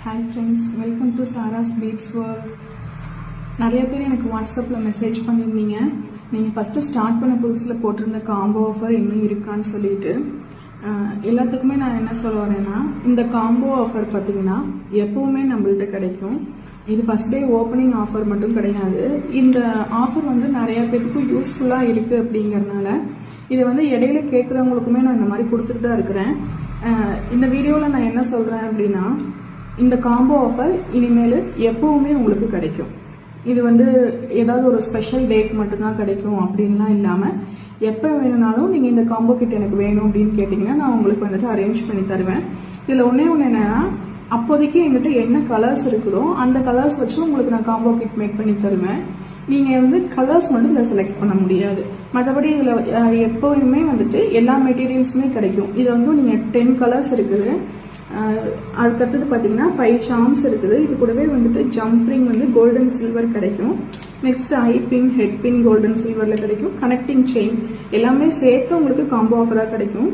Hi friends, welcome to Sara's beads world. நிறைய பேர் எனக்கு வாட்ஸ்அப்பில் மெசேஜ் பண்ணியிருந்தீங்க. நீங்கள் ஃபஸ்ட்டு ஸ்டார்ட் பண்ண புதுசில் போட்டிருந்த காம்போ ஆஃபர் இன்னும் இருக்கான்னு சொல்லிட்டு. எல்லாத்துக்குமே நான் என்ன சொல்ல வரேன்னா, இந்த காம்போ ஆஃபர் பார்த்தீங்கன்னா எப்போவுமே நம்மள்ட்ட கிடைக்கும். இது ஃபஸ்ட் டே ஓப்பனிங் ஆஃபர் மட்டும் கிடையாது. இந்த ஆஃபர் வந்து நிறைய பேத்துக்கும் யூஸ்ஃபுல்லாக இருக்குது. அப்படிங்கிறதுனால இதை வந்து இடையில கேட்குறவங்களுக்குமே நான் இந்த மாதிரி கொடுத்துட்டு தான் இருக்கிறேன். இந்த வீடியோவில் நான் என்ன சொல்கிறேன் அப்படின்னா, இந்த காம்போ ஆஃபர் இனிமேல் எப்பவுமே உங்களுக்கு கிடைக்கும். இது வந்து ஏதாவது ஒரு ஸ்பெஷல் டேட் மட்டும்தான் கிடைக்கும் அப்படின்லாம் இல்லாமல் எப்போ வேணும்னாலும் நீங்கள் இந்த காம்போ கிட் எனக்கு வேணும் அப்படின்னு கேட்டிங்கன்னா நான் உங்களுக்கு வந்துட்டு அரேஞ்ச் பண்ணி தருவேன். இதில் ஒன்றே ஒன்று என்னென்னா, அப்போதைக்கு எங்கிட்ட என்ன கலர்ஸ் இருக்குதோ அந்த கலர்ஸ் வச்சு உங்களுக்கு நான் காம்போ கிட் மேக் பண்ணி தருவேன். நீங்கள் வந்து கலர்ஸ் மட்டும் இதில் செலக்ட் பண்ண முடியாது. மற்றபடி இதில் எப்போயுமே வந்துட்டு எல்லா மெட்டீரியல்ஸுமே கிடைக்கும். இதில் வந்து நீங்கள் 10 கலர்ஸ் இருக்குது. அதுக்கடுத்தது பார்த்தீங்கன்னா 5 சார்ம்ஸ் இருக்குது. இது கூடவே வந்துட்டு ஜம்ப்ரிங் வந்து கோல்டன் சில்வர் கிடைக்கும். Next eye pin, head pin golden சில்வரில் கிடைக்கும். கனெக்டிங் செயின் எல்லாமே சேர்த்து உங்களுக்கு காம்போ ஆஃபராக கிடைக்கும்.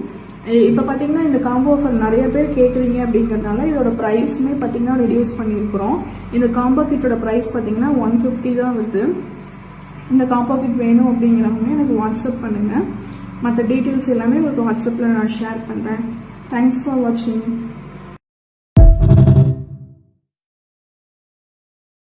இப்போ பார்த்தீங்கன்னா இந்த காம்போ ஆஃபர் நிறைய பேர் கேட்குறீங்க அப்படிங்கிறதுனால இதோட ப்ரைஸுமே பார்த்தீங்கன்னா ரெடியூஸ் பண்ணியிருக்கிறோம். இந்த காம்போ கிட்டோட ப்ரைஸ் பார்த்தீங்கன்னா 150 தான் வருது. இந்த காம்போ கிட் வேணும் அப்படிங்கிறவங்க எனக்கு வாட்ஸ்அப் பண்ணுங்கள். மற்ற டீட்டெயில்ஸ் எல்லாமே உங்களுக்கு வாட்ஸ்அப்பில் நான் ஷேர் பண்ணுறேன். தேங்க்ஸ் ஃபார் வாட்சிங்.